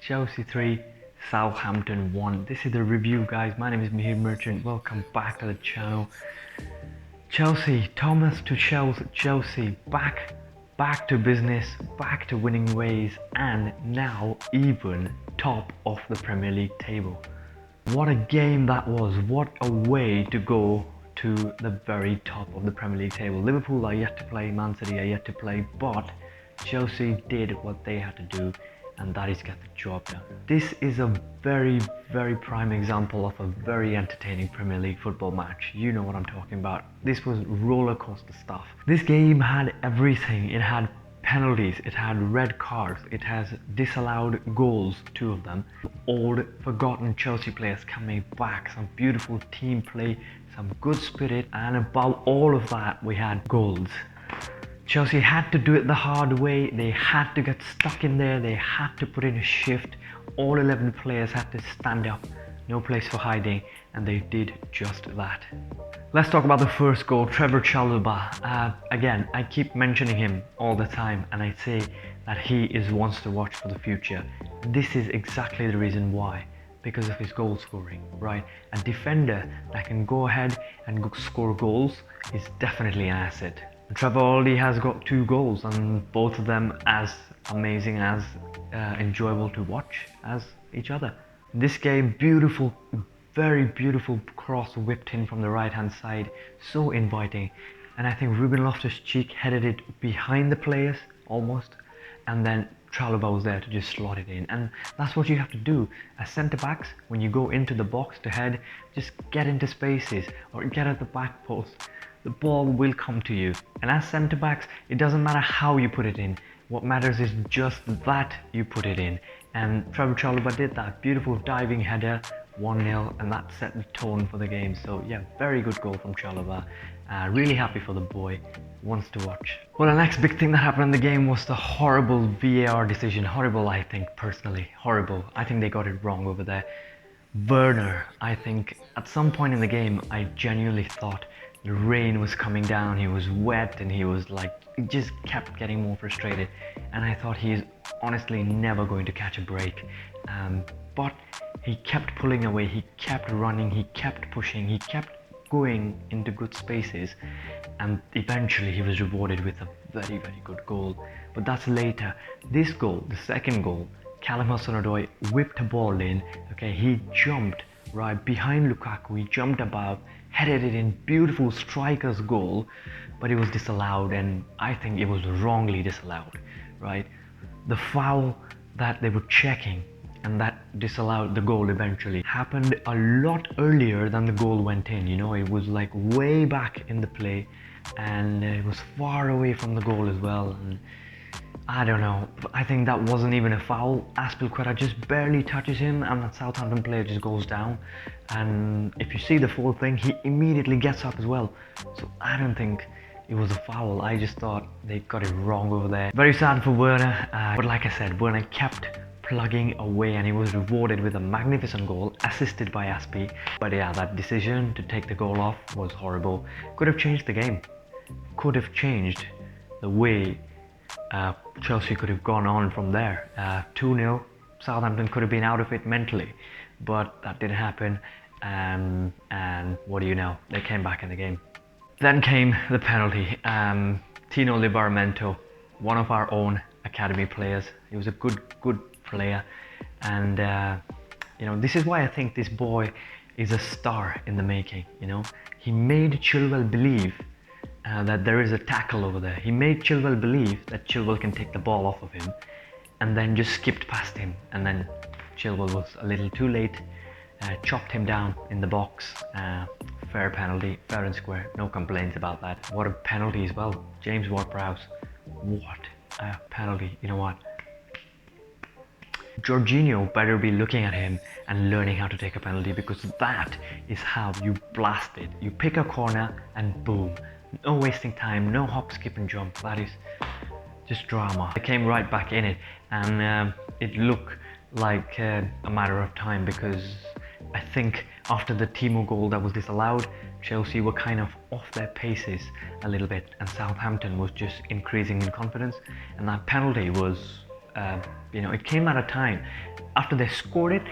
Chelsea 3, Southampton 1. This is the review, guys. My name is Mihir Merchant. Welcome back to the channel. Chelsea, Thomas Tuchel's Chelsea back to business, back to winning ways, and now even top of the Premier League table. What a game that was. What a way to go to the very top of the Premier League table. Liverpool are yet to play, Man City are yet to play, but Chelsea did what they had to do, and that is get the job done. This is a very prime example of a very entertaining Premier League football match. You know what I'm talking about. This was roller coaster stuff. This game had everything. It had penalties, it had red cards, it has disallowed goals, 2 of them. Old forgotten Chelsea players coming back, some beautiful team play, some good spirit, and above all of that we had goals. Chelsea had to do it the hard way. They had to get stuck in there. They had to put in a shift. All 11 players had to stand up. No place for hiding, and they did just that. Let's talk about the first goal, Trevor Chalobah. Again, I keep mentioning him all the time, and I say that he is one to watch for the future. This is exactly the reason why. Because of his goal scoring, right? A defender that can go ahead and score goals is definitely an asset. Trevor already has got 2 goals, and both of them as amazing, as enjoyable to watch as each other. This game, beautiful, very beautiful cross whipped in from the right hand side, so inviting. And I think Loftus Cheek headed it behind the players almost, and then Chalobah was there to just slot it in. And that's what you have to do as centre backs. When you go into the box to head, just get into spaces or get at the back post. The ball will come to you, and as centre backs it doesn't matter how you put it in. What matters is just that you put it in, and Trevor Chalobah did that. Beautiful diving header, 1-0, and that set the tone for the game. So yeah, very good goal from Chalobah. Really happy for the boy, wants to watch. Well, the next big thing that happened in the game was the horrible VAR decision. Horrible, I think, personally, horrible. I think they got it wrong over there. Werner, I think at some point in the game I genuinely thought the rain was coming down, he was wet, and he was like, he just kept getting more frustrated, and I thought he's honestly never going to catch a break. But he kept pulling away, he kept running, he kept pushing, he kept going into good spaces, and eventually he was rewarded with a very good goal. But that's later. This goal, the second goal, Callum Hudson-Odoi whipped a ball in. Okay, he jumped right behind Lukaku, he jumped above, headed it in, beautiful striker's goal, but it was disallowed, and I think it was wrongly disallowed, right? The foul that they were checking and that disallowed the goal eventually happened a lot earlier than the goal went in. You know, it was like way back in the play, and it was far away from the goal as well, and I don't know, I think that wasn't even a foul. Aspilicueta just barely touches him, and that Southampton player just goes down. And if you see the full thing, he immediately gets up as well. So I don't think it was a foul. I just thought they got it wrong over there. Very sad for Werner, but like I said, Werner kept plugging away, and he was rewarded with a magnificent goal, assisted by Aspi. But yeah, that decision to take the goal off was horrible. Could have changed the game. Could have changed the way Chelsea could have gone on from there. 2-0, Southampton could have been out of it mentally, but that didn't happen, and what do you know, they came back in the game. Then came the penalty. Tino Livramento, one of our own academy players. He was a good player, and you know, this is why I think this boy is a star in the making. You know, he made Chilwell believe that there is a tackle over there. He made Chilwell believe that Chilwell can take the ball off of him, and then just skipped past him, and then Chilwell was a little too late, chopped him down in the box. Fair penalty, fair and square, no complaints about that. What a penalty as well. James Ward-Prowse, what a penalty. You know what, Jorginho better be looking at him and learning how to take a penalty, because that is how you blast it. You pick a corner and boom. No wasting time, no hop, skip and jump. That is just drama. They came right back in it, and it looked like a matter of time, because I think after the Timo goal that was disallowed, Chelsea were kind of off their paces a little bit, and Southampton was just increasing in confidence, and that penalty was, you know, it came at a time. After they scored it,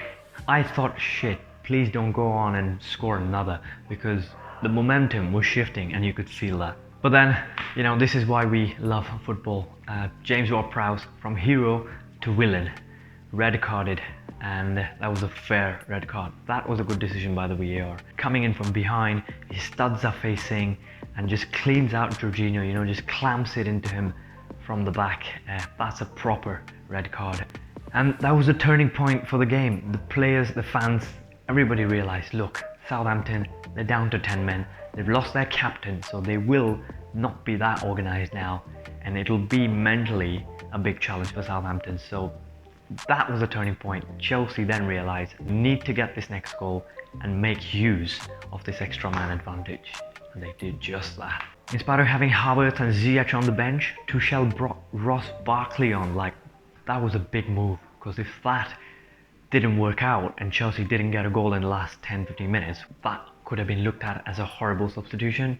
I thought, shit, please don't go on and score another, because the momentum was shifting and you could feel that. But then, you know, this is why we love football. James Ward-Prowse, from hero to villain, red carded, and that was a fair red card. That was a good decision by the VAR. Coming in from behind, his studs are facing, and just cleans out Jorginho, you know, just clamps it into him from the back. That's a proper red card. And that was a turning point for the game. The players, the fans, everybody realized, look, Southampton, they're down to 10 men. They've lost their captain, so they will not be that organized now. And it'll be mentally a big challenge for Southampton. So that was a turning point. Chelsea then realized, need to get this next goal and make use of this extra man advantage. And they did just that. In spite of having Havertz and Ziyech on the bench, Tuchel brought Ross Barkley on. Like, that was a big move, because if that didn't work out and Chelsea didn't get a goal in the last 10-15 minutes, that could have been looked at as a horrible substitution.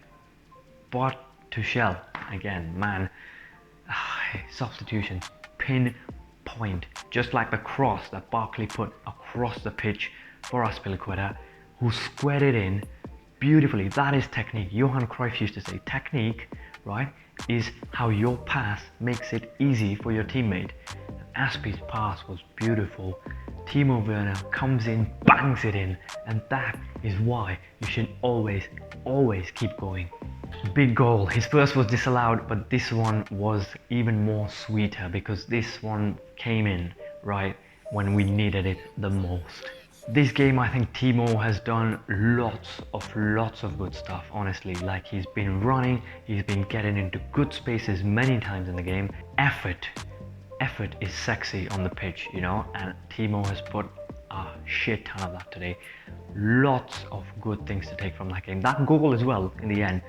But Tuchel, again, man, substitutions, pinpoint, just like the cross that Barkley put across the pitch for Aspilicueta, who squared it in beautifully. That is technique. Johan Cruyff used to say, technique, right, is how your pass makes it easy for your teammate. Aspi's pass was beautiful. Timo Werner comes in, bangs it in, and that is why you should always keep going. Big goal. His first was disallowed, but this one was even more sweeter, because this one came in right when we needed it the most. This game, I think Timo has done lots of good stuff, honestly. Like, he's been running, he's been getting into good spaces many times in the game. Effort is sexy on the pitch, you know, and Timo has put a shit ton of that today. Lots of good things to take from that game. That goal as well, in the end,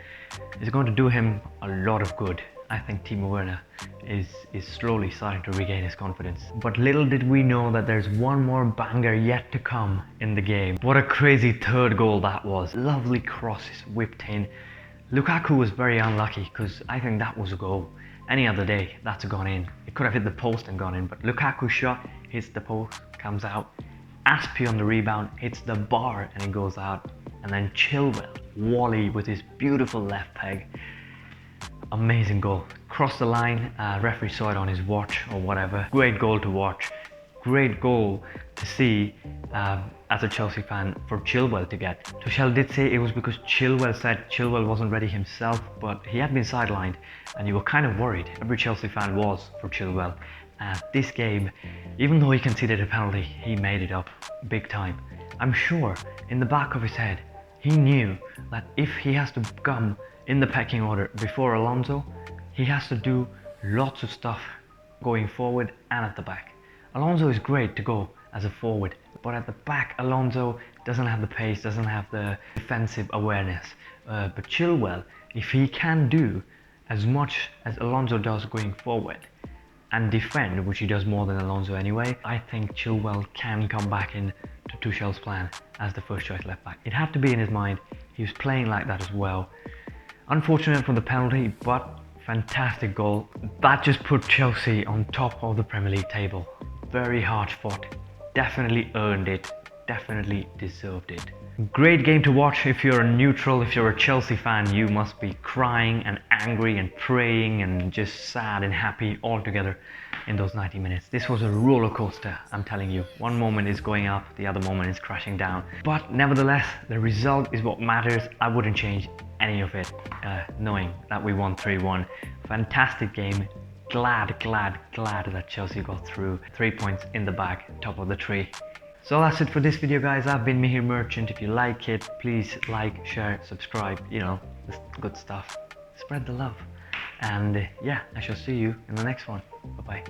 is going to do him a lot of good. I think Timo Werner is slowly starting to regain his confidence. But little did we know that there's one more banger yet to come in the game. What a crazy third goal that was. Lovely crosses whipped in. Lukaku was very unlucky, because I think that was a goal. Any other day, that's gone in. It could have hit the post and gone in, but Lukaku shot, hits the post, comes out. Aspi on the rebound, hits the bar and it goes out. And then Chilwell, Wally with his beautiful left peg. Amazing goal. Crossed the line, referee saw it on his watch or whatever. Great goal to watch. Great goal to see as a Chelsea fan for Chilwell to get. Tuchel did say it was because Chilwell said Chilwell wasn't ready himself, but he had been sidelined and you were kind of worried. Every Chelsea fan was for Chilwell. This game, even though he conceded a penalty, he made it up big time. I'm sure in the back of his head, he knew that if he has to come in the pecking order before Alonso, he has to do lots of stuff going forward and at the back. Alonso is great to go as a forward, but at the back, Alonso doesn't have the pace, doesn't have the defensive awareness. But Chilwell, if he can do as much as Alonso does going forward and defend, which he does more than Alonso anyway, I think Chilwell can come back in to Tuchel's plan as the first choice left back. It had to be in his mind. He was playing like that as well. Unfortunate for the penalty, but fantastic goal. That just put Chelsea on top of the Premier League table. Very hard fought. Definitely earned it. Definitely deserved it. Great game to watch. If you're a neutral, if you're a Chelsea fan, you must be crying and angry and praying and just sad and happy all together in those 90 minutes. This was a roller coaster, I'm telling you. One moment is going up, the other moment is crashing down. But nevertheless, the result is what matters. I wouldn't change any of it, knowing that we won 3-1. Fantastic game. Glad that Chelsea got through. 3 points in the bag, top of the tree. So that's it for this video, guys. I've been Mihir Merchant. If you like it, please like, share, subscribe, you know, this good stuff. Spread the love. And yeah, I shall see you in the next one. Bye bye.